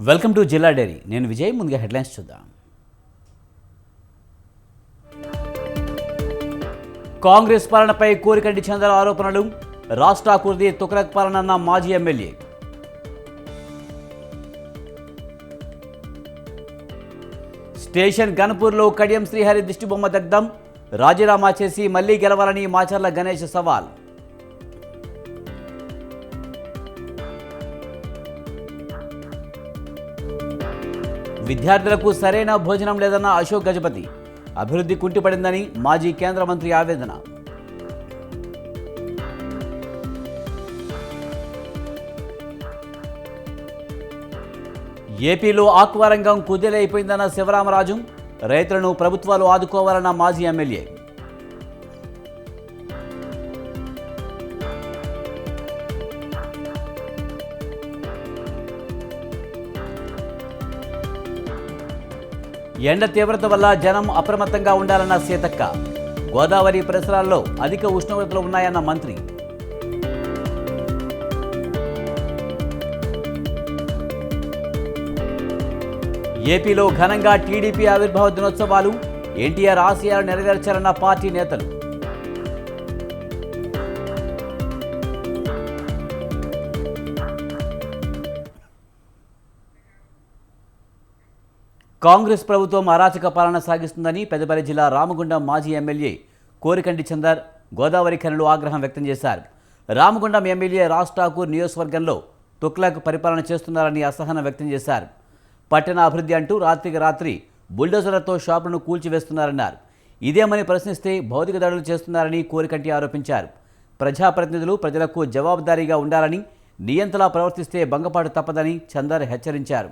Welcome to జిల్లా dairy. నేను విజయ్. ముందుగా హెడ్లైన్స్ చూద్దాం. కాంగ్రెస్ పాలనపై కోరికంటి చంద్ర ఆరోపణలు. రాజ్ ఠాకూర్ది తుగ్లక్ పాలన మాజీ ఎమ్మెల్యే. స్టేషన్ గన్పూర్లో కడియం శ్రీహరి దిష్టిబొమ్మ దగ్ధం. రాజీనామా చేసి మళ్లీ గెలవాలని మాచర్ల గణేష్ సవాల్. విద్యార్థులకు సరైన భోజనం లేదన్న అశోక్ గజపతి. అభివృద్ధి కుంటిపడిందని మాజీ కేంద్ర మంత్రి ఆవేదన. ఏపీలో ఆక్వా రంగం కుదేలైపోయిందన్న శివరామరాజు. రైతులను ప్రభుత్వాలు ఆదుకోవాలన్న మాజీ ఎమ్మెల్యే. ఎండ తీవ్రత వల్ల జనం అప్రమత్తంగా ఉండాలన్న సీతక్క. గోదావరి పరిసరాల్లో అధిక ఉష్ణోగ్రతలు ఉన్నాయన్న మంత్రి. ఏపీలో ఘనంగా టీడీపీ ఆవిర్భావ దినోత్సవాలు. ఎన్టీఆర్ ఆశయాలు నెరవేర్చాలన్న పార్టీ నేతలు. కాంగ్రెస్ ప్రభుత్వం అరాచక పాలన సాగిస్తుందని పెద్దపల్లి జిల్లా రామగుండం మాజీ ఎమ్మెల్యే కోరికంటి చందర్ గోదావరి ఖనిలో ఆగ్రహం వ్యక్తం చేశారు. రామగుండం ఎమ్మెల్యే రాజ్ ఠాకూర్ నియోజకవర్గంలో తుగ్లక్ పరిపాలన చేస్తున్నారని అసహనం వ్యక్తం చేశారు. పట్టణ అభివృద్ధి అంటూ రాత్రికి రాత్రి బుల్డోజర్లతో షాపులను కూల్చివేస్తున్నారన్నారు. ఇదేమని ప్రశ్నిస్తే భౌతిక దాడులు చేస్తున్నారని కోరికంటి ఆరోపించారు. ప్రజాప్రతినిధులు ప్రజలకు జవాబుదారీగా ఉండాలని, నియంతలా ప్రవర్తిస్తే భంగపాటు తప్పదని చందర్ హెచ్చరించారు.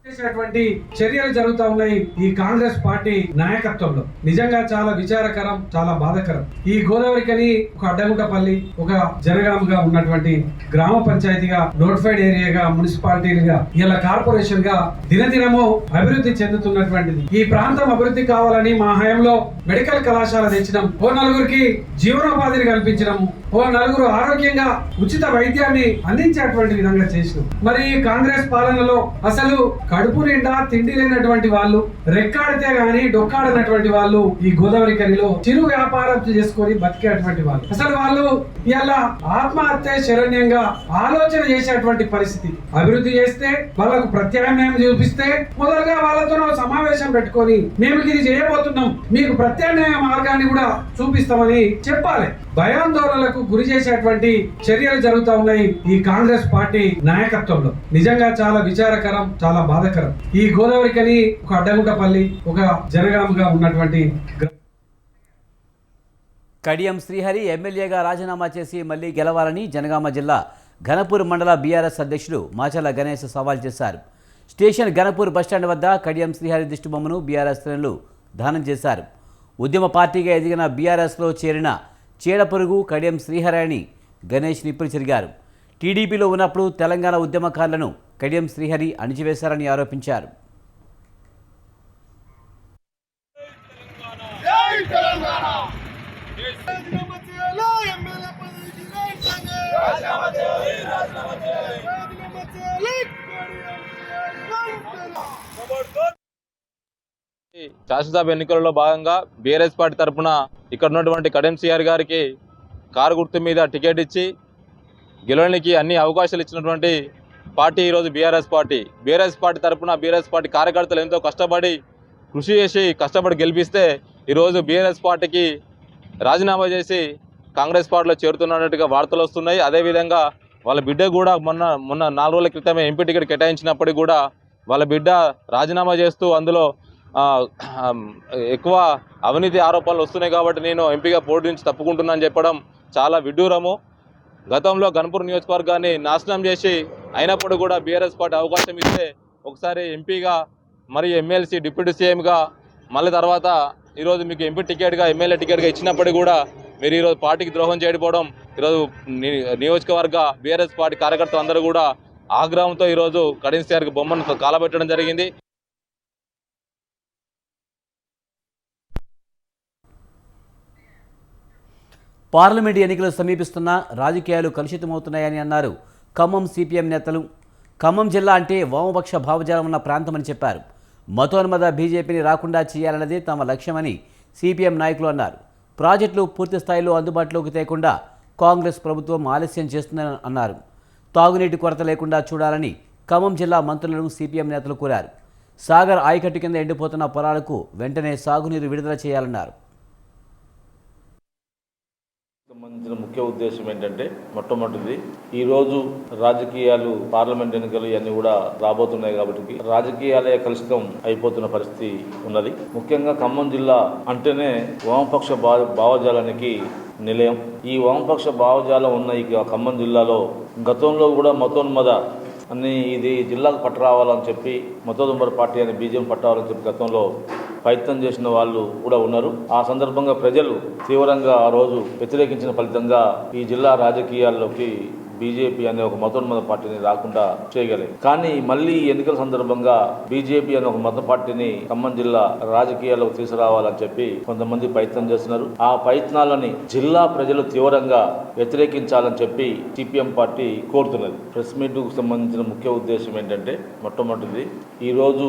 చేసేటువంటి చర్యలు జరుగుతూ ఉన్నాయి ఈ కాంగ్రెస్ పార్టీ నాయకత్వంలో. నిజంగా చాలా విచారకరం, చాలా బాధాకరం. ఈ గోదావరికని ఒక అడ్డగుంటపల్లి, ఒక జనగాముగా ఉన్నటువంటి గ్రామ పంచాయతీగా, నోటిఫైడ్ ఏరియాగా, మున్సిపాలిటీగా, ఇలా కార్పొరేషన్ గా దినదినము అభివృద్ధి చెందుతున్నటువంటిది. ఈ ప్రాంతం అభివృద్ధి కావాలని మా హయాంలో మెడికల్ కళాశాల తెచ్చినాం. ఓ నలుగురికి జీవనోపాధిని కల్పించినాము. ఓ నలుగురు ఆరోగ్యంగా ఉచిత వైద్యాన్ని అందించేటువంటి విధంగా చేసినాం. మరి ఈ కాంగ్రెస్ పాలనలో అసలు కడుపు నిండా తిండి లేనటువంటి వాళ్ళు, రెక్కాడితే గాని డొక్కాడనటువంటి వాళ్ళు ఈ గోదావరి కనిలో చిరు వ్యాపారం చేసుకొని బతికేటువంటి వాళ్ళు. అసలు వాళ్ళు ఇలా ఆత్మహత్య శరణ్యంగా ఆలోచన చేసేటువంటి పరిస్థితి. అభివృద్ధి చేస్తే వాళ్ళకు ప్రత్యామ్నాయం చూపిస్తే మొదలుగా వాళ్ళతో సమావేశం పెట్టుకొని మేము ఇది చేయబోతున్నాం, మీకు ప్రత్యామ్నాయ మార్గాన్ని కూడా చూపిస్తామని చెప్పాలి. భయాందోళనలకు గురి చేసేటువంటి చర్యలు జరుగుతూ ఉన్నాయి ఈ కాంగ్రెస్ పార్టీ నాయకత్వంలో. నిజంగా చాలా విచారకరం, చాలా బాధాకరం. ఈ గోదావరికని ఒక అడ్డగుంటపల్లి, ఒక జనగాముగా ఉన్నటువంటి కడియం శ్రీహరి ఎమ్మెల్యేగా రాజీనామా చేసి మళ్లీ గెలవాలని జనగామ జిల్లా ఘనపూర్ మండల బీఆర్ఎస్ అధ్యక్షుడు మాచర్ల గణేష్ సవాల్ చేశారు. స్టేషన్ ఘనపూర్ బస్టాండ్ వద్ద కడియం శ్రీహరి దిష్టిబొమ్మను బీఆర్ఎస్ శ్రేణులు దానం చేశారు. ఉద్యమ పార్టీగా ఎదిగిన బీఆర్ఎస్లో చేరిన చీడపురుగు కడియం శ్రీహరి అని గణేష్ నిప్పులు చెరిగారు. టీడీపీలో ఉన్నప్పుడు తెలంగాణ ఉద్యమకారులను కడియం శ్రీహరి అణిచివేశారని ఆరోపించారు. శాసనసభ ఎన్నికలలో భాగంగా బీఆర్ఎస్ పార్టీ తరఫున ఇక్కడ ఉన్నటువంటి కడియం శ్రీహరి గారికి కారు గుర్తు మీద టికెట్ ఇచ్చి గెలవడానికి అన్ని అవకాశాలు ఇచ్చినటువంటి పార్టీ ఈరోజు బీఆర్ఎస్ పార్టీ. బీఆర్ఎస్ పార్టీ తరఫున బీఆర్ఎస్ పార్టీ కార్యకర్తలు ఎంతో కష్టపడి కృషి చేసి కష్టపడి గెలిపిస్తే ఈరోజు బీఆర్ఎస్ పార్టీకి రాజీనామా చేసి కాంగ్రెస్ పార్టీలో చేరుతున్నట్టుగా వార్తలు వస్తున్నాయి. అదేవిధంగా వాళ్ళ బిడ్డ కూడా మొన్న 4 రోజుల క్రితమే ఎంపీ టికెట్ కేటాయించినప్పటికీ కూడా వాళ్ళ బిడ్డ రాజీనామా చేస్తూ అందులో ఎక్కువ అవినీతి ఆరోపణలు వస్తున్నాయి కాబట్టి నేను ఎంపీగా పోటీ నుంచి తప్పుకుంటున్నానని చెప్పడం చాలా విడ్డూరము. గతంలో గన్పూర్ నియోజకవర్గాన్ని నాశనం చేసి అయినప్పుడు కూడా బీఆర్ఎస్ పార్టీ అవకాశం ఇస్తే ఒకసారి ఎంపీగా మరియు ఎమ్మెల్సీ డిప్యూటీ సీఎంగా మళ్ళీ తర్వాత ఈరోజు మీకు ఎంపీ టికెట్గా ఎమ్మెల్యే టికెట్గా ఇచ్చినప్పటికీ కూడా మీరు ఈరోజు పార్టీకి ద్రోహం చేయకపోవడం ఈరోజు నియోజకవర్గ బీఆర్ఎస్ పార్టీ కార్యకర్తలు అందరూ కూడా ఆగ్రహంతో ఈరోజు కడియం శ్రీహరికి బొమ్మను కాలబెట్టడం జరిగింది. పార్లమెంటు ఎన్నికలు సమీపిస్తున్నా రాజకీయాలు కలుషితమవుతున్నాయని అన్నారు ఖమ్మం సిపిఎం నేతలు. ఖమ్మం జిల్లా అంటే వామపక్ష భావజాలం ఉన్న ప్రాంతమని చెప్పారు. మతోన్మద బీజేపీని రాకుండా చేయాలన్నదే తమ లక్ష్యమని సిపిఎం నాయకులు అన్నారు. ప్రాజెక్టులు పూర్తి స్థాయిలో అందుబాటులోకి తేకుండా కాంగ్రెస్ ప్రభుత్వం ఆలస్యం చేస్తుందని అన్నారు. తాగునీటి కొరత లేకుండా చూడాలని ఖమ్మం జిల్లా మంత్రులను సిపిఎం నేతలు కోరారు. సాగర్ ఆయకట్టు కింద ఎండిపోతున్న పొలాలకు వెంటనే సాగునీరు విడుదల చేయాలన్నారు. సంబంధించిన ముఖ్య ఉద్దేశం ఏంటంటే మొట్టమొదటిది ఈరోజు రాజకీయాలు పార్లమెంట్ ఎన్నికలు ఇవన్నీ కూడా రాబోతున్నాయి కాబట్టి రాజకీయాలే కలుషితం అయిపోతున్న పరిస్థితి ఉన్నది. ముఖ్యంగా ఖమ్మం జిల్లా అంటేనే వామపక్ష భావజాలానికి నిలయం. ఈ వామపక్ష భావజాలం ఉన్న ఈ ఖమ్మం జిల్లాలో గతంలో కూడా మతోన్మద అన్ని ఇది జిల్లాకు పట్టరావాలని చెప్పి మతోన్మద పార్టీ అని బీజేపీ పట్టరావాలని చెప్పి గతంలో ప్రయత్నం చేసిన వాళ్ళు కూడా ఉన్నారు. ఆ సందర్భంగా ప్రజలు తీవ్రంగా ఆ రోజు వ్యతిరేకించిన ఫలితంగా ఈ జిల్లా రాజకీయాల్లోకి బీజేపీ అనే ఒక మతోన్మద పార్టీని రాకుండా చేయగలిగారు. కానీ మళ్ళీ ఎన్నికల సందర్భంగా బీజేపీ అనే ఒక మత పార్టీని ఖమ్మం జిల్లా రాజకీయాల్లోకి తీసుకురావాలని చెప్పి కొంతమంది ప్రయత్నం చేస్తున్నారు. ఆ ప్రయత్నాలని జిల్లా ప్రజలు తీవ్రంగా వ్యతిరేకించాలని చెప్పి సిపిఎం పార్టీ కోరుతున్నది. ప్రెస్ మీట్కు సంబంధించిన ముఖ్య ఉద్దేశం ఏంటంటే మొట్టమొదటిది ఈరోజు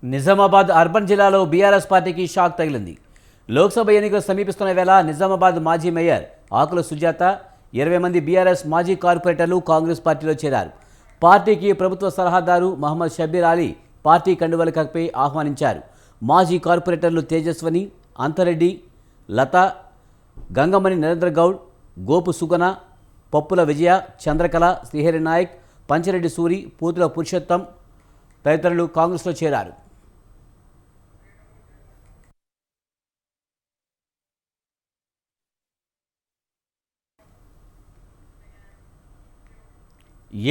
నిజామాబాద్ అర్బన్ జిల్లాలో బీఆర్ఎస్ పార్టీకి షాక్ తగిలింది. లోక్సభ ఎన్నికలు సమీపిస్తున్న వేళ నిజామాబాద్ మాజీ మేయర్ ఆకుల సుజాత 20 మంది బీఆర్ఎస్ మాజీ కార్పొరేటర్లు కాంగ్రెస్ పార్టీలో చేరారు. పార్టీకి ప్రభుత్వ సలహాదారు మహమ్మద్ షబ్బీర్ అలీ పార్టీ కండువలు కప్పి ఆహ్వానించారు. మాజీ కార్పొరేటర్లు తేజస్వని, అంతరెడ్డి, లత, గంగమణి నరేంద్ర గౌడ్, గోపు సుగన, పప్పుల విజయ, చంద్రకళ, శ్రీహరి నాయక్, పంచిరెడ్డి సూరి, పూతుల పురుషోత్తం తదితరులు కాంగ్రెస్లో చేరారు.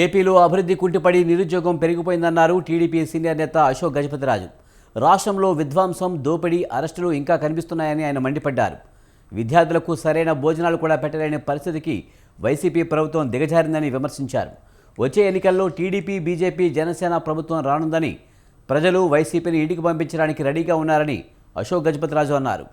ఏపీలో అభివృద్ధి కుంటిపడి నిరుద్యోగం పెరిగిపోయిందన్నారు టీడీపీ సీనియర్ నేత అశోక్ గజపతిరాజు. రాష్ట్రంలో విధ్వంసం, దోపిడీ, అరెస్టులు ఇంకా కనిపిస్తున్నాయని ఆయన మండిపడ్డారు. విద్యార్థులకు సరైన భోజనాలు కూడా పెట్టలేని పరిస్థితికి వైసీపీ ప్రభుత్వం దిగజారిందని విమర్శించారు. వచ్చే ఎన్నికల్లో టీడీపీ, బీజేపీ, జనసేన ప్రభుత్వం రానుందని, ప్రజలు వైసీపీని ఇంటికి పంపించడానికి రెడీగా ఉన్నారని అశోక్ గజపతిరాజు అన్నారు.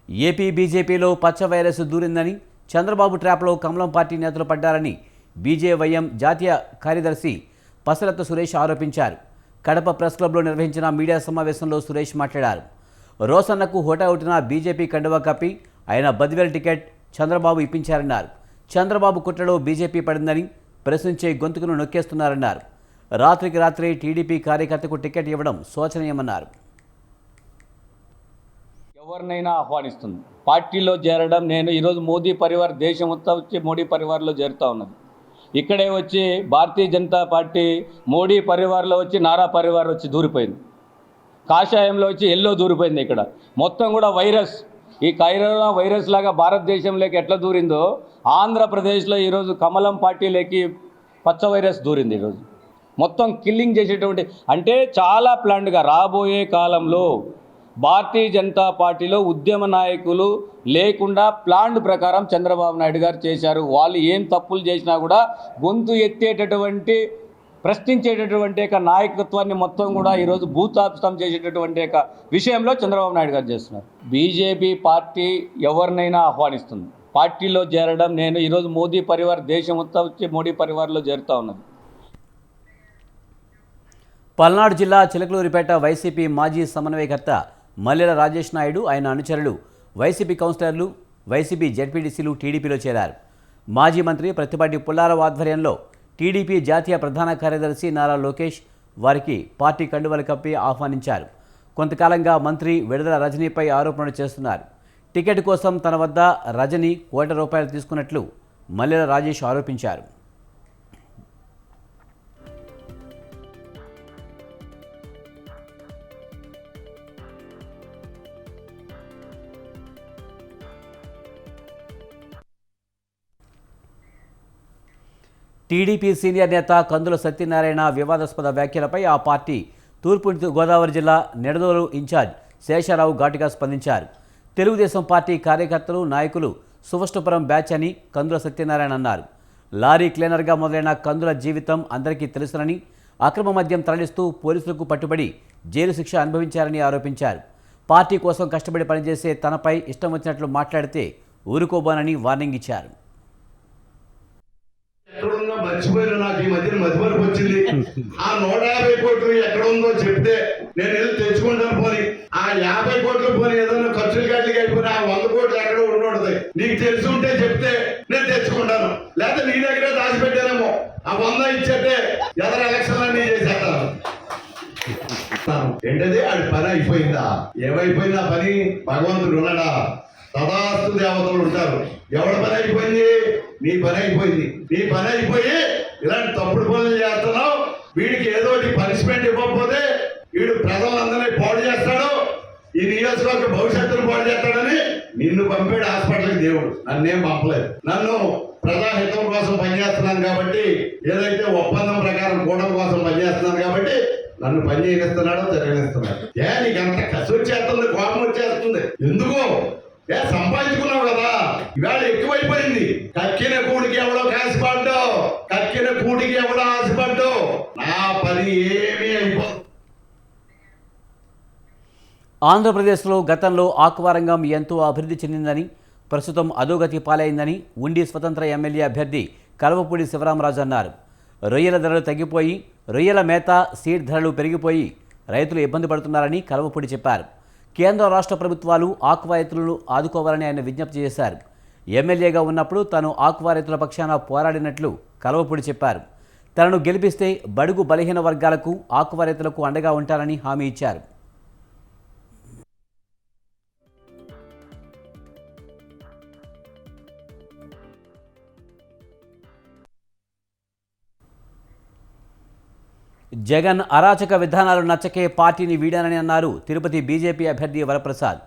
ఏపీ బీజేపీలో పచ్చ వైరస్ దూరిందని, చంద్రబాబు ట్రాప్లో కమలం పార్టీ నేతలు పడ్డారని బీజేవైఎం జాతీయ కార్యదర్శి పసరత్త సురేష్ ఆరోపించారు. కడప ప్రెస్ క్లబ్లో నిర్వహించిన మీడియా సమావేశంలో సురేష్ మాట్లాడారు. రోసన్నకు హోటాహోటిన బీజేపీ కండువా కప్పి ఆయన బద్వేల్ టికెట్ చంద్రబాబు ఇప్పించారన్నారు. చంద్రబాబు కుట్రలో బీజేపీ పడిందని ప్రశ్నించే గొంతుకును నొక్కేస్తున్నారన్నారు. రాత్రికి రాత్రే టీడీపీ కార్యకర్తకు టికెట్ ఇవ్వడం శోచనీయమన్నారు. ఎవరినైనా ఆహ్వానిస్తుంది పార్టీలో చేరడం. నేను ఈరోజు మోదీ పరివార్ దేశం మొత్తం వచ్చి మోడీ పరివార్లో చేరుతూ ఉన్నది. ఇక్కడే వచ్చి భారతీయ జనతా పార్టీ మోడీ పరివార్లో వచ్చి నారా పరివార్ వచ్చి దూరిపోయింది. కాషాయంలో వచ్చి ఎల్లో దూరిపోయింది. ఇక్కడ మొత్తం కూడా వైరస్, ఈ కరోనా వైరస్ లాగా భారతదేశంలోకి ఎట్లా దూరిందో ఆంధ్రప్రదేశ్లో ఈరోజు కమలం పార్టీలోకి పచ్చ వైరస్ దూరింది. ఈరోజు మొత్తం కిల్లింగ్ చేసేటువంటి, అంటే చాలా ప్లాన్డ్గా రాబోయే కాలంలో భారతీయ జనతా పార్టీలో ఉద్యమ నాయకులు లేకుండా ప్లాన్ ప్రకారం చంద్రబాబు నాయుడు గారు చేశారు. వాళ్ళు ఏం తప్పులు చేసినా కూడా గొంతు ఎత్తేటటువంటి, ప్రశ్నించేటటువంటి యొక్క నాయకత్వాన్ని మొత్తం కూడా ఈరోజు భూతాపితం చేసేటటువంటి యొక్క విషయంలో చంద్రబాబు నాయుడు గారు చేస్తున్నారు. బీజేపీ పార్టీ ఎవరినైనా ఆహ్వానిస్తుంది పార్టీలో చేరడం. నేను ఈరోజు మోదీ పరివార్ దేశం మొత్తం వచ్చి మోడీ పరివార్లో చేరుతూ ఉన్నది. పల్నాడు జిల్లా చిలకలూరిపేట వైసీపీ మాజీ సమన్వయకర్త మల్లెల రాజేష్ నాయుడు, ఆయన అనుచరులు, వైసీపీ కౌన్సిలర్లు, వైసీపీ జెడ్పీటీసీలు టీడీపీలో చేరారు. మాజీ మంత్రి ప్రతిపాటి పుల్లారావు ఆధ్వర్యంలో టీడీపీ జాతీయ ప్రధాన కార్యదర్శి నారా లోకేష్ వారికి పార్టీ కండువలు కప్పి ఆహ్వానించారు. కొంతకాలంగా మంత్రి విడుదల రజనీపై ఆరోపణలు చేస్తున్నారు. టికెట్ కోసం తన వద్ద రజనీ ₹1 కోటి తీసుకున్నట్లు మల్లెల రాజేష్ ఆరోపించారు. టీడీపీ సీనియర్ నేత కందుల సత్యనారాయణ వివాదాస్పద వ్యాఖ్యలపై ఆ పార్టీ తూర్పు గోదావరి జిల్లా నిడదోలు ఇన్ఛార్జ్ శేషారావు ఘాటుగా స్పందించారు. తెలుగుదేశం పార్టీ కార్యకర్తలు, నాయకులు సువష్ణపురం బ్యాచ్ అని కందుల సత్యనారాయణ అన్నారు. లారీ క్లీనర్గా మొదలైన కందుల జీవితం అందరికీ తెలుసునని, అక్రమ మద్యం తరలిస్తూ పోలీసులకు పట్టుబడి జైలు శిక్ష అనుభవించారని ఆరోపించారు. పార్టీ కోసం కష్టపడి పనిచేసే తనపై ఇష్టం వచ్చినట్లు మాట్లాడితే ఊరుకోబోనని వార్నింగ్ ఇచ్చారు. ఎక్కడున్నా మర్చిపోయినా నాకు ఈ మధ్యన మధ్యమరకు వచ్చింది. ఆ 150 కోట్లు ఎక్కడ ఉందో చెప్తే నేను వెళ్ళి తెచ్చుకుంటాను. పోని ఆ 50 కోట్లు పోని ఏదైనా ఖర్చులు గట్టిగా అయిపోయినా ఆ 100 కోట్లు ఎక్కడ ఉండదు. నీకు తెలిసి ఉంటే చెప్తే నేను తెచ్చుకుంటాను. లేకపోతే నీ దగ్గరే దాచిపెట్టానేమో ఆ 100 ఇచ్చేస్తే ఎదర ఎలక్షన్ అన్ని చేసేస్తాను. ఏంటది ఆడి పని అయిపోయిందా? ఏమైపోయిందా పని? భగవంతుడు ఉన్నాడా? తదాస్తు దేవతలు ఉంటారు. ఎవరి పని అయిపోయింది? నీ పని అయిపోయింది. నీ పని అయిపోయి ఇలాంటి తప్పుడు పనులు చేస్తున్నావు. వీడికి ఏదో పనిష్మెంట్ ఇవ్వకపోతే వీడు ప్రజలందరినీ పాడు చేస్తాడు, ఈ నియోజకవర్గ భవిష్యత్తును పాడు చేస్తాడని నిన్ను పంపాడు హాస్పిటల్కి దేవుడు. నన్నేం పంపలేదు. నన్ను ప్రజాహితం కోసం పనిచేస్తున్నాను కాబట్టి, ఏదైతే ఒప్పందం ప్రకారం కూడం కోసం పనిచేస్తున్నాను కాబట్టి నన్ను పని చేయనిస్తున్నాడో తిరగనిస్తున్నాడు. నీకు అంత కసి వచ్చేస్తుంది, కోపం వచ్చేస్తుంది. ఎందుకు? సంపాదించుకున్నావు కదా, ఇవాళ ఎక్కువైపోయింది. కక్కిన కూడికి ఎవడో కాసిపడ్డు, కక్కిన కూడికి ఎవడో ఆశపడ్డు. నా పని ఏమీ అయిపోతుంది. ఆంధ్రప్రదేశ్లో గతంలో ఆక్వా రంగం ఎంతో అభివృద్ధి చెందిందని, ప్రస్తుతం అధోగతి పాలైందని ఉండి స్వతంత్ర ఎమ్మెల్యే అభ్యర్థి కల్వపూడి శివరామరాజు అన్నారు. రొయ్యల ధరలు తగ్గిపోయి, రొయ్యల మేత, సీడ్ ధరలు పెరిగిపోయి రైతులు ఇబ్బంది పడుతున్నారని కల్వపూడి చెప్పారు. కేంద్ర రాష్ట్ర ప్రభుత్వాలు ఆక్వా రైతులను ఆదుకోవాలని ఆయన విజ్ఞప్తి చేశారు. ఎమ్మెల్యేగా ఉన్నప్పుడు తాను ఆక్వా రైతుల పక్షాన పోరాడినట్లు కల్వపూడి చెప్పారు. తనను గెలిపిస్తే బడుగు బలహీన వర్గాలకు, ఆక్వా రైతులకు అండగా ఉంటారని హామీ ఇచ్చారు. జగన్ అరాచక విధానాలు నచ్చకే పార్టీని వీడానని అన్నారు తిరుపతి బీజేపీ అభ్యర్థి వరప్రసాద్.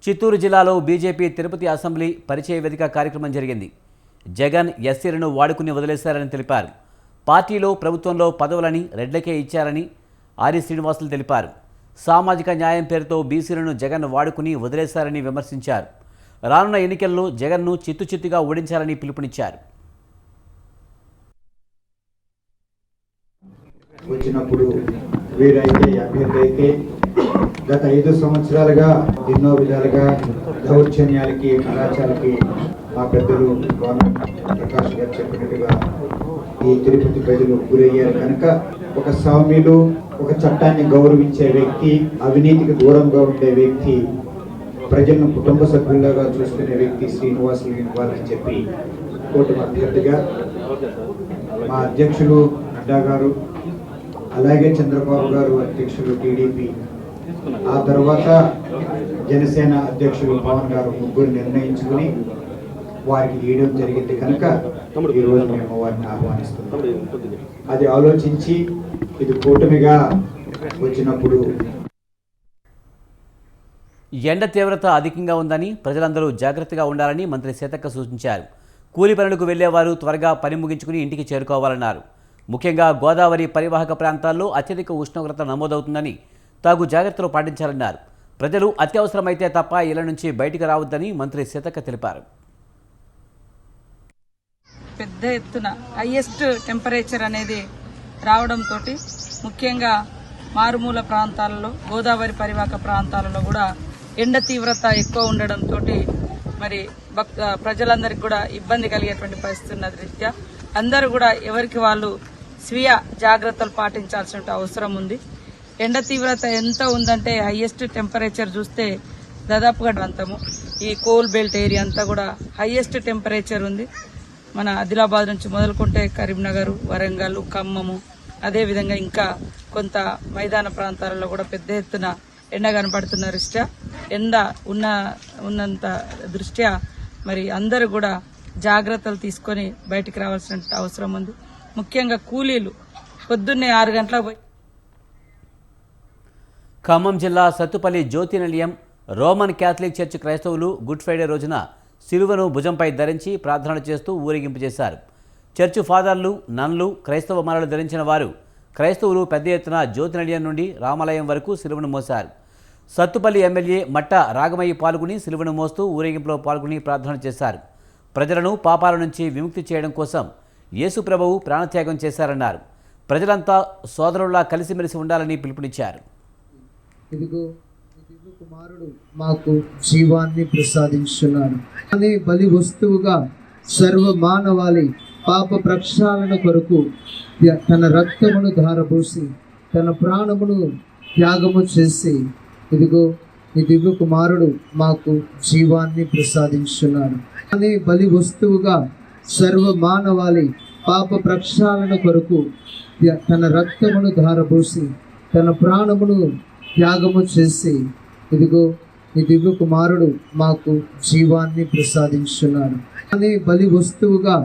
చిత్తూరు జిల్లాలో బీజేపీ తిరుపతి అసెంబ్లీ పరిచయ వేదిక కార్యక్రమం జరిగింది. జగన్ ఎస్సీలను వాడుకుని వదిలేశారని తెలిపారు. పార్టీలో, ప్రభుత్వంలో పదవులని రెడ్లకే ఇచ్చారని ఆరి శ్రీనివాసులు తెలిపారు. సామాజిక న్యాయం పేరుతో బీసీలను జగన్ వాడుకుని వదిలేశారని విమర్శించారు. రానున్న ఎన్నికల్లో జగన్ను చిత్తుచిత్తుగా ఓడించాలని పిలుపునిచ్చారు. వచ్చినప్పుడు వీరైతే అభ్యర్థి అయితే గత 5 సంవత్సరాలుగా ఎన్నో విధాలుగా దౌర్జన్యాలకి, అరాచాలకి మా పెద్దలు ప్రకాష్ గారు చెప్పినట్టుగా ఈ తిరుపతి ప్రజలు గురయ్యారు. కనుక ఒక సౌమ్యులు, ఒక చట్టాన్ని గౌరవించే వ్యక్తి, అవినీతికి దూరంగా ఉండే వ్యక్తి, ప్రజలను కుటుంబ సభ్యులుగా చూసుకునే వ్యక్తి శ్రీనివాసులు ఇవ్వాలని చెప్పి కూటమి అభ్యర్థిగా మా అధ్యక్షులు నడ్డా గారు, అలాగే చంద్రబాబు గారు అధ్యక్షులు టీడీపీ, ఆ తర్వాత జనసేన అధ్యక్షులు పవన్ గారు ముగ్గురు నిర్ణయించుకుని వారికి ఇవ్వడం జరిగింది. కనుక ఈరోజు మేము వారిని ఆహ్వానిస్తున్నాం. అది ఆలోచించి ఇది కూటమిగా వచ్చినప్పుడు ఎండ తీవ్రత అధికంగా ఉందని, ప్రజలందరూ జాగ్రత్తగా ఉండాలని మంత్రి సీతక్క సూచించారు. కూలి పనులకు వెళ్లేవారు త్వరగా పని ముగించుకుని ఇంటికి చేరుకోవాలన్నారు. ముఖ్యంగా గోదావరి పరివాహక ప్రాంతాల్లో అత్యధిక ఉష్ణోగ్రత నమోదవుతుందని, తాగు జాగ్రత్తలు పాటించాలన్నారు. ప్రజలు అత్యవసరమైతే తప్ప ఇళ్ల నుంచి బయటికి రావద్దని మంత్రి సీతక్క తెలిపారు. పెద్ద ఎత్తున హైయెస్ట్ టెంపరేచర్ అనేది రావడంతో ముఖ్యంగా మారుమూల ప్రాంతాలలో, గోదావరి పరివాహక ప్రాంతాలలో కూడా ఎండ తీవ్రత ఎక్కువ ఉండడంతో మరి ప్రజలందరికీ కూడా ఇబ్బంది కలిగేటువంటి పరిస్థితి ఉన్న దృష్ట్యా అందరూ కూడా ఎవరికి వాళ్ళు స్వీయ జాగ్రత్తలు పాటించాల్సిన అవసరం ఉంది. ఎండ తీవ్రత ఎంత ఉందంటే హైయెస్ట్ టెంపరేచర్ చూస్తే దాదాపుగా ప్రాంతము ఈ కోల్ బెల్ట్ ఏరియా అంతా కూడా హైయెస్ట్ టెంపరేచర్ ఉంది. మన ఆదిలాబాద్ నుంచి మొదలుకుంటే కరీంనగర్, వరంగల్, ఖమ్మము, అదేవిధంగా ఇంకా కొంత మైదాన ప్రాంతాలలో కూడా పెద్ద ఎత్తున ఎండ కనపడుతున్న దృష్ట్యా, ఎండ ఉన్నంత దృష్ట్యా మరి అందరూ కూడా జాగ్రత్తలు తీసుకొని బయటికి రావాల్సిన అవసరం ఉంది. ముఖ్యంగా కూలీలు పొద్దున్నే 6 గంటలకు పోయి. ఖమ్మం జిల్లా సత్తుపల్లి జ్యోతి నిలయం రోమన్ క్యాథలిక్ చర్చ్ క్రైస్తవులు గుడ్ ఫ్రైడే రోజున సిలువను భుజంపై ధరించి ప్రార్థనలు చేస్తూ ఊరేగింపు చేశారు. చర్చ్ ఫాదర్లు, నన్లు, క్రైస్తవ మాలలు ధరించిన వారు క్రైస్తవులు పెద్ద ఎత్తున జ్యోతి నిలయం నుండి రామాలయం వరకు సిలువను మోశారు. సత్తుపల్లి ఎమ్మెల్యే మట్ట రాగమయ్య పాల్గొని సిలువను మోస్తూ ఊరేగింపులో పాల్గొని ప్రార్థనలు చేశారు. ప్రజలను పాపాల నుంచి విముక్తి చేయడం కోసం యేసు ప్రభువు ప్రాణత్యాగం చేశారన్నారు. ప్రజలంతా సోదరుల్లా కలిసిమెలిసి ఉండాలని పిలుపునిచ్చారు. ఇదిగో కుమారుడు మాకు జీవాన్ని ప్రసాదించున్నాడు అనే బలి వస్తువుగా సర్వ మానవాళి పాప ప్రక్షాళన కొరకు తన రక్తమును ధారపోసి తన ప్రాణమును త్యాగము చేసి ఇదిగో ఈ దివ్య కుమారుడు మాకు జీవాన్ని ప్రసాదించున్నాడు అనే బలి వస్తువుగా సర్వ మానవాళి పాప ప్రక్షాళన కొరకు తన రక్తమును ధారపోసి తన ప్రాణమును త్యాగము చేసి ఇదిగో ఈ దివ్య కుమారుడు మాకు జీవాన్ని ప్రసాదించున్నాడు అనే బలి వస్తువుగా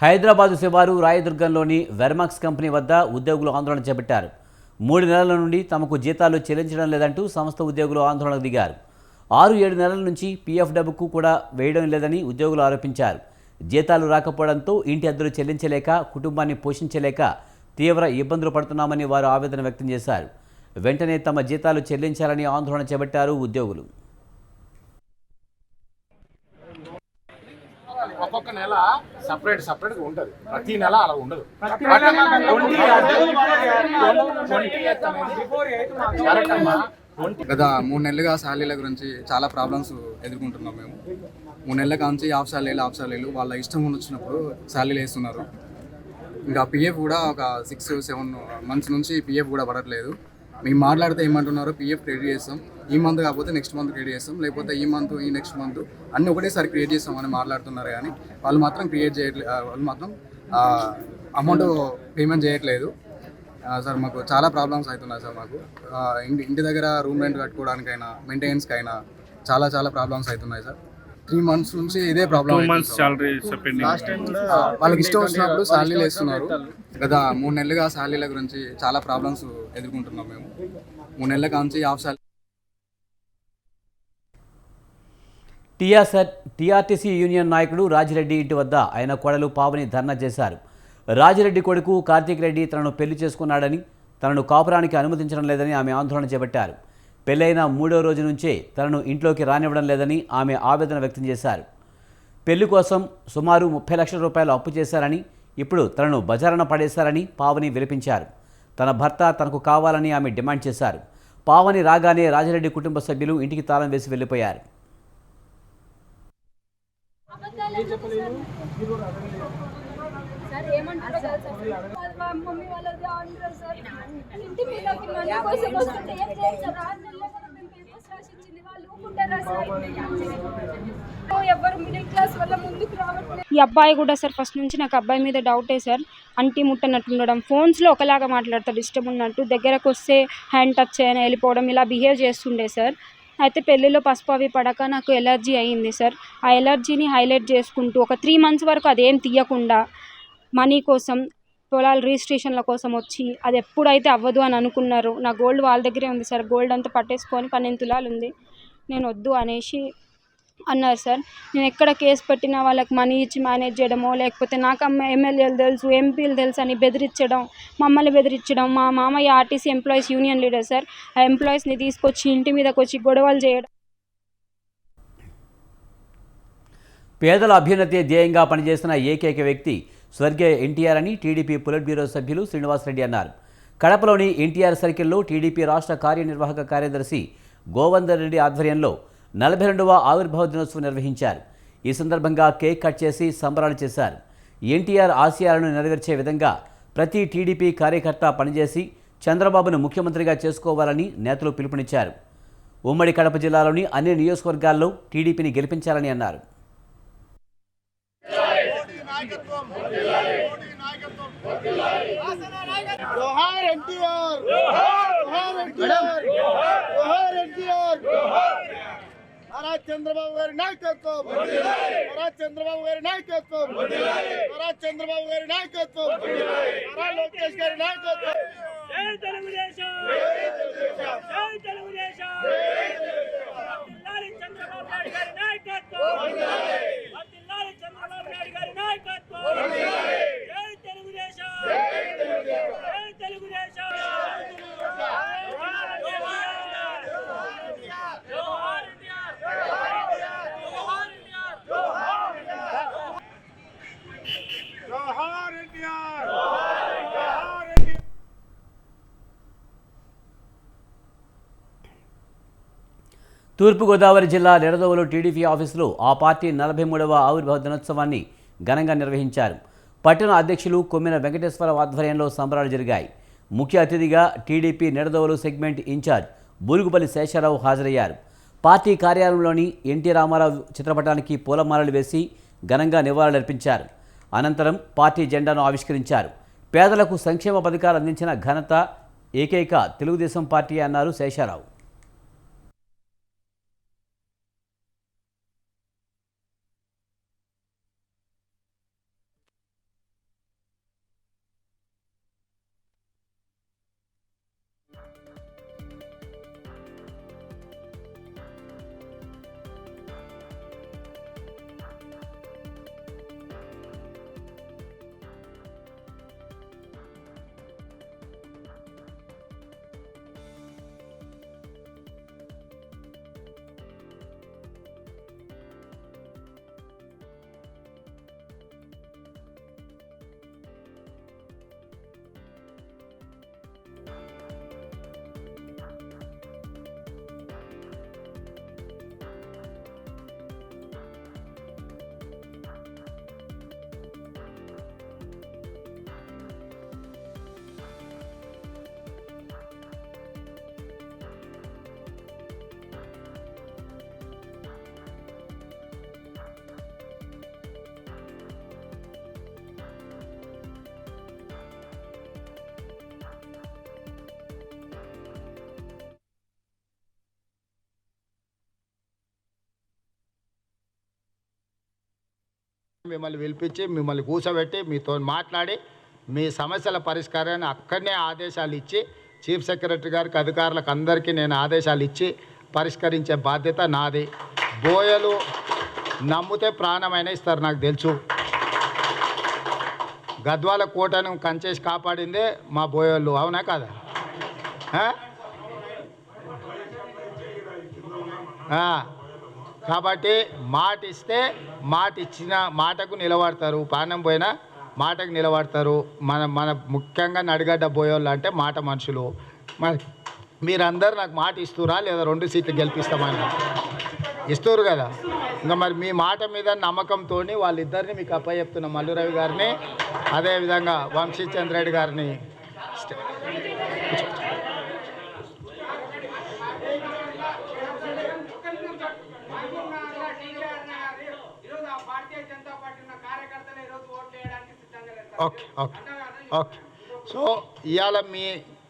హైదరాబాదు శివారు రాయదుర్గంలోని వెర్మాక్స్ కంపెనీ వద్ద ఉద్యోగులు ఆందోళన చేపట్టారు. 3 నెలల నుండి తమకు జీతాలు చెల్లించడం లేదంటూ సంస్థ ఉద్యోగులు ఆందోళనకు దిగారు. 6-7 నెలల నుంచి పీఎఫ్ డబ్బుకు కూడా వేయడం లేదని ఉద్యోగులు ఆరోపించారు. జీతాలు రాకపోవడంతో ఇంటి అద్దెలు చెల్లించలేక కుటుంబాన్ని పోషించలేక తీవ్ర ఇబ్బందులు పడుతున్నామని వారు ఆవేదన వ్యక్తం చేశారు. వెంటనే తమ జీతాలు చెల్లించాలని ఆందోళన చేపట్టారు ఉద్యోగులు. ఒక్కొక్క నెల సపరేట్ ఉంటుంది, ప్రతి నెల అలా ఉండదు. గత 3 నెలలుగా శాలరీల గురించి చాలా ప్రాబ్లమ్స్ ఎదుర్కొంటున్నాం. మేము 3 నెలల కాంచి హాఫ్ శాలరీలు వాళ్ళ ఇష్టం వచ్చినప్పుడు శాలరీలు వేస్తున్నారు. ఇంకా పిఎఫ్ కూడా ఒక 6-7 మంత్స్ నుంచి పిఎఫ్ కూడా పడట్లేదు. మేము మాట్లాడితే ఏమంటున్నారు, పిఎఫ్ క్రెడిట్ చేస్తాం, ఈ మంత్ కాకపోతే నెక్స్ట్ మంత్ క్రియేట్ చేస్తాం, లేకపోతే ఈ మంత్ ఈ నెక్స్ట్ మంత్ అన్నీ ఒకటేసారి క్రియేట్ చేస్తామని మాట్లాడుతున్నారు. కానీ వాళ్ళు మాత్రం క్రియేట్ చేయట్లేదు, వాళ్ళు మాత్రం అమౌంట్ పేమెంట్ చేయట్లేదు. సార్ మాకు చాలా ప్రాబ్లమ్స్ అవుతున్నాయి సార్. మాకు ఇంటి దగ్గర రూమ్ రెంట్ కట్టుకోవడానికైనా మెయింటెనెన్స్కైనా చాలా ప్రాబ్లమ్స్ అవుతున్నాయి సార్. 3 మంత్స్ నుంచి ఇదే ప్రాబ్లం. వాళ్ళకి ఇష్టం వచ్చినప్పుడు శాలరీలు వేస్తున్నారు. గత 3 నెలలుగా శాలరీల గురించి చాలా ప్రాబ్లమ్స్ ఎదుర్కొంటున్నాం. మేము 3 నెలల కాంచి హాఫ్ శాలరీ. టీఆర్టీసీ యూనియన్ నాయకుడు రాజిరెడ్డి ఇంటి వద్ద ఆయన కోడలు పావని ధర్నా చేశారు. రాజిరెడ్డి కొడుకు కార్తీక్ రెడ్డి తనను పెళ్లి చేసుకున్నాడని, తనను కాపురానికి అనుమతించడం లేదని ఆమె ఆందోళన చేపట్టారు. పెళ్లైన 3వ రోజు నుంచే తనను ఇంట్లోకి రానివ్వడం లేదని ఆమె ఆవేదన వ్యక్తం చేశారు. పెళ్లి కోసం సుమారు 30 లక్షల రూపాయలు అప్పు చేశారని, ఇప్పుడు తనను బజారున పడేశారని పావని విలపించారు. తన భర్త తనకు కావాలని ఆమె డిమాండ్ చేశారు. పావని రాగానే రాజిరెడ్డి కుటుంబ సభ్యులు ఇంటికి తాళం వేసి వెళ్లిపోయారు. ఈ అబ్బాయి కూడా సార్ ఫస్ట్ నుంచి నాకు అబ్బాయి మీద డౌటే సార్. అంటి ముట్టనట్టు ఉండడం, ఫోన్స్లో ఒకలాగా మాట్లాడతాడు ఇష్టం ఉన్నట్టు, దగ్గరకు వస్తే హ్యాండ్ టచ్ చేయని వెళ్ళిపోవడం, ఇలా బిహేవ్ చేస్తుండే సార్. అయితే పెళ్ళిలో పసుపు అవి పడక నాకు ఎలర్జీ అయ్యింది సార్. ఆ ఎలర్జీని హైలైట్ చేసుకుంటూ ఒక 3 మంత్స్ వరకు అదేం తీయకుండా మనీ కోసం, పొలాల రిజిస్ట్రేషన్ల కోసం వచ్చి అది ఎప్పుడైతే అవ్వదు అని అనుకున్నారు. నా గోల్డ్ వాళ్ళ దగ్గరే ఉంది సార్. గోల్డ్ అంతా పట్టేసుకొని 12 తులాలు ఉంది. నేను వద్దు అనేసి అన్నారు సార్. నేను ఎక్కడ కేసు పెట్టినా వాళ్ళకి మనీ ఇచ్చి మేనేజ్ చేయడమో, లేకపోతే నాకు ఎమ్మెల్యేలు తెలుసు, ఎంపీలు తెలుసు అని బెదిరించడం, మమ్మల్ని బెదిరించడం. మా మామయ్య RTC employees union leader sir. ఆ ఎంప్లాయీస్ని తీసుకొచ్చి ఇంటి మీదకి వచ్చి గొడవలు చేయడం. పేదల అభ్యున్నతి ధ్యేయంగా పనిచేసిన ఏకైక వ్యక్తి స్వర్గీయ ఎన్టీఆర్ అని టీడీపీ పొలిట్ బ్యూరో సభ్యులు శ్రీనివాసరెడ్డి అన్నారు. కడపలోని ఎన్టీఆర్ సర్కిల్లో టీడీపీ రాష్ట్ర కార్యనిర్వాహక కార్యదర్శి గోవందర్ రెడ్డి ఆధ్వర్యంలో 42వ ఆవిర్భావ దినోత్సవం నిర్వహించారు. ఈ సందర్భంగా కేక్ కట్ చేసి సంబరాలు చేశారు. ఎన్టీఆర్ ఆశయాలను నెరవేర్చే విధంగా ప్రతి టీడీపీ కార్యకర్త పనిచేసి చంద్రబాబును ముఖ్యమంత్రిగా చేసుకోవాలని నేతలు పిలుపునిచ్చారు. ఉమ్మడి కడప జిల్లాలోని అన్ని నియోజకవర్గాల్లో టీడీపీని గెలిపించాలని అన్నారు. చంద్రబాబు గారి నాయకత్వం, చంద్రబాబు గారి నాయకత్వం, చంద్రబాబు గారి నాయకత్వం, లోకేష్ గారి నాయకత్వం. జై తెలుగుదేశం, జై తెలుగుదేశం, చంద్రబాబు నాయుడు గారి నాయకత్వం, చంద్రబాబు నాయుడు గారి నాయకత్వం. జై తెలుగుదేశం, జై తెలుగుదేశం. తూర్పుగోదావరి జిల్లా నిడదవోలు టీడీపీ ఆఫీసులో ఆ పార్టీ 43వ ఆవిర్భావ దినోత్సవాన్ని ఘనంగా నిర్వహించారు. పట్టణ అధ్యక్షులు కొమ్మిన వెంకటేశ్వర ఆధ్వర్యంలో సంబరాలు జరిగాయి. ముఖ్య అతిథిగా TDP Nidadavolu segment incharge Burugupalli Sesharao హాజరయ్యారు. పార్టీ కార్యాలయంలోని ఎన్టీ రామారావు చిత్రపటానికి పూలమాలలు వేసి ఘనంగా నివాళులర్పించారు. అనంతరం పార్టీ జెండాను ఆవిష్కరించారు. పేదలకు సంక్షేమ పథకాలు అందించిన ఘనత ఏకైక తెలుగుదేశం పార్టీ అన్నారు శేషారావు. మిమ్మల్ని పిలిపించి మిమ్మల్ని కూర్చోబెట్టి మీతో మాట్లాడి మీ సమస్యల పరిష్కారాన్ని అక్కడనే ఆదేశాలు ఇచ్చి చీఫ్ సెక్రటరీ గారికి అధికారులకు అందరికీ నేను ఆదేశాలు ఇచ్చి పరిష్కరించే బాధ్యత నాది. బోయలు నమ్మితే ప్రాణమైన ఇస్తారు, నాకు తెలుసు. గద్వాల కోటను కంచేసి కాపాడిందే మా బోయలు, అవునా కాదా? కాబట్టి మాట ఇస్తే మాట ఇచ్చిన మాటకు నిలబడతారు, పానం పోయినా మాటకు నిలబడతారు. మన ముఖ్యంగా నడిగడ్డ బోయోళ్ళు అంటే మాట మనుషులు. మీరందరూ నాకు మాట ఇస్తురా లేదా 2 సీట్లు గెలిపిస్తామని ఇస్తారు కదా. ఇంకా మరి మీ మాట మీద నమ్మకంతో వాళ్ళిద్దరిని మీకు అప్పచెప్తున్న మల్లురవి గారిని, అదేవిధంగా వంశీచంద్ర రెడ్డి గారిని. Okay okay okay. సో ఇవాళ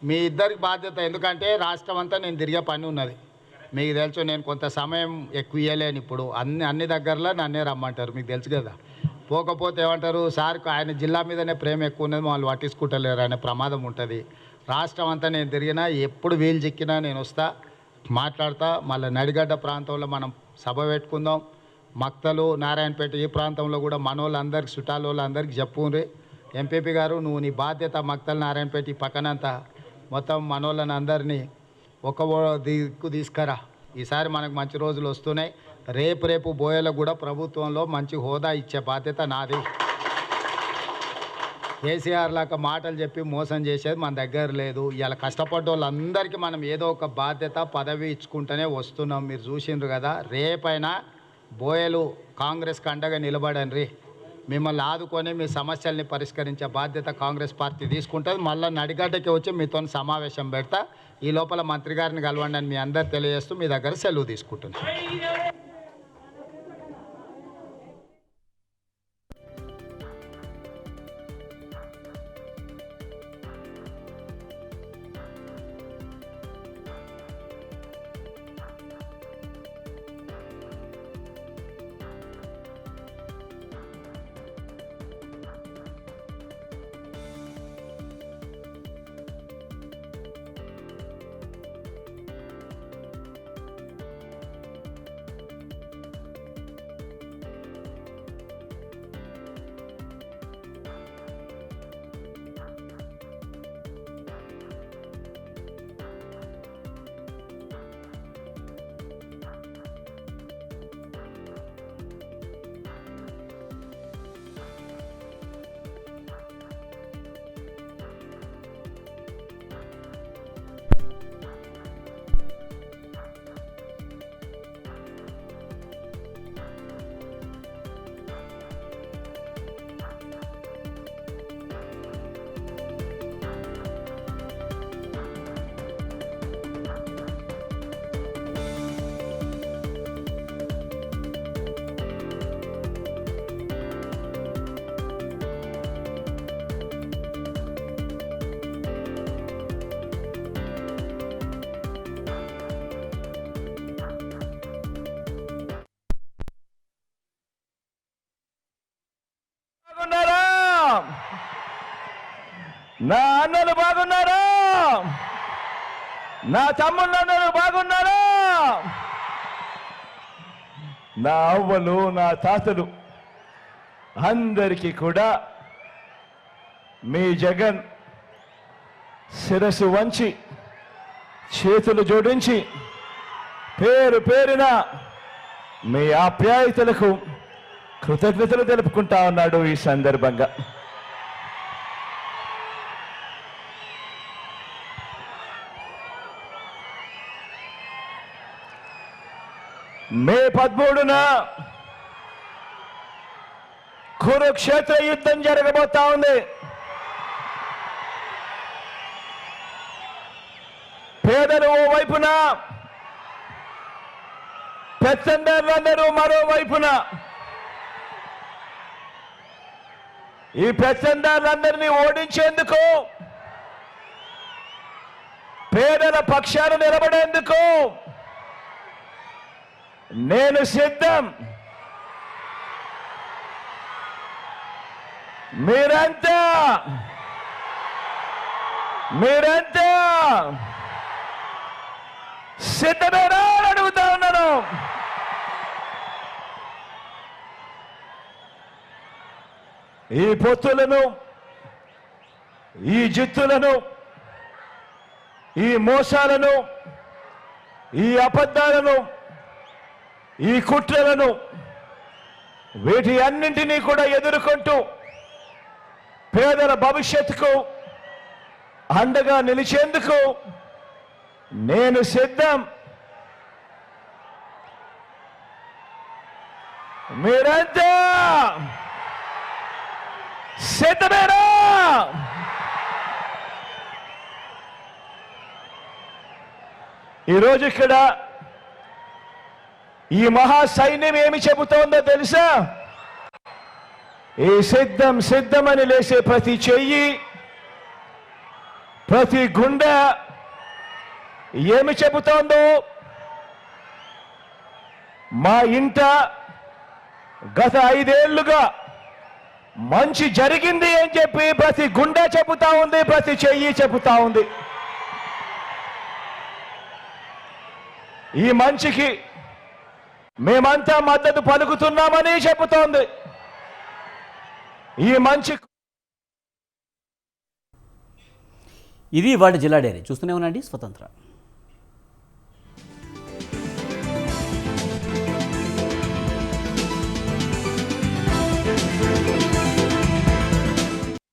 మీ ఇద్దరికి బాధ్యత, ఎందుకంటే రాష్ట్రం అంతా నేను తిరిగే పని ఉన్నది. మీకు తెలుసు నేను కొంత సమయం ఎక్కువ ఇవ్వలేను. ఇప్పుడు అన్ని దగ్గరలో నన్నే రమ్మంటారు, మీకు తెలుసు కదా. పోకపోతే ఏమంటారు, సార్ ఆయన జిల్లా మీదనే ప్రేమ ఎక్కువ ఉన్నది, వాళ్ళు పట్టించుకుంటలేరు అనే ప్రమాదం ఉంటుంది. రాష్ట్రం అంతా నేను తిరిగినా, ఎప్పుడు వీలు చిక్కినా నేను వస్తా, మాట్లాడతా. మళ్ళీ నడిగడ్డ ప్రాంతంలో మనం సభ పెట్టుకుందాం. మక్తలు, నారాయణపేట ఈ ప్రాంతంలో కూడా మనోళ్ళందరికీ, చుట్టాల వాళ్ళందరికీ చెప్పుండ్రి. ఎంపీపీ గారు నువ్వు నీ బాధ్యత మక్తలు, నారాయణపేట ఈ పక్కనంతా మొత్తం మనోళ్ళని అందరినీ ఒక దిక్కు తీసుకురా. ఈసారి మనకు మంచి రోజులు వస్తున్నాయి. రేపు బోయలకు కూడా ప్రభుత్వంలో మంచి హోదా ఇచ్చే బాధ్యత నాది. కేసీఆర్ లాగా మాటలు చెప్పి మోసం చేసేది మన దగ్గర లేదు. ఇలా కష్టపడ్డ వాళ్ళందరికీ మనం ఏదో ఒక బాధ్యత, పదవి ఇచ్చుకుంటూనే వస్తున్నాం. మీరు చూసిండ్రు కదా. రేపైనా బోయలు కాంగ్రెస్కి అండగా నిలబడండి. మిమ్మల్ని ఆదుకొని మీ సమస్యల్ని పరిష్కరించే బాధ్యత కాంగ్రెస్ పార్టీ తీసుకుంటుంది. మళ్ళీ నడిగడ్డకి వచ్చి మీతో సమావేశం పెడతా. ఈ లోపల మంత్రి గారిని కలవండి అని మీ అందరు తెలియజేస్తూ మీ దగ్గర సెలవు తీసుకుంటున్నాను. బాగున్నారా? నా అన్నలు బాగున్నారా? నా తమ్ముళ్ళందరూ బాగున్నారా? నా అవ్వలు, నా తాతలు అందరికీ కూడా మీ జగన్ శిరస్సు వంచి చేతులు జోడించి పేరు పేరున మీ ఆప్యాయతలకు కృతజ్ఞతలు తెలుపుకుంటా ఉన్నాడు. ఈ సందర్భంగా మే 13న కురుక్షేత్ర యుద్ధం జరగబోతా ఉంది. పేదలు ఓ వైపున, పెత్తందారులందరూ మరోవైపున. ఈ పెత్తందారులందరినీ ఓడించేందుకు, పేదల పక్షాన నిలబడేందుకు నేను సిద్ధం. మీరంతా సిద్ధమేనా అని అడుగుతా ఉన్నాను. ఈ పొత్తులను, ఈ జిత్తులను, ఈ మోసాలను, ఈ అబద్ధాలను, ఈ కుట్రలను, వీటి అన్నింటినీ కూడా ఎదుర్కొంటూ పేదల భవిష్యత్తుకు అండగా నిలిచేందుకు నేను సిద్ధం. మీరంతా సిద్ధమేనా? ఈరోజు ఇక్కడ ఈ మహా సైన్యం ఏమి చెబుతోందో తెలుసా? ఈ సిద్ధం సిద్ధమని లేసే ప్రతి చెయ్యి, ప్రతి గుండె ఏమి చెబుతోందో, మా ఇంట గత 5 ఏళ్లుగా మంచి జరిగింది అని చెప్పి ప్రతి గుండె చెబుతా ఉంది, ప్రతి చెయ్యి చెబుతా ఉంది. ఈ మంచికి మేమంతా మద్దతు పలుకుతున్నామని చెబుతోంది. ఈ మంచి ఇది వాటి జిల్లా డైరీ. చూస్తూనే ఉండండి స్వతంత్ర.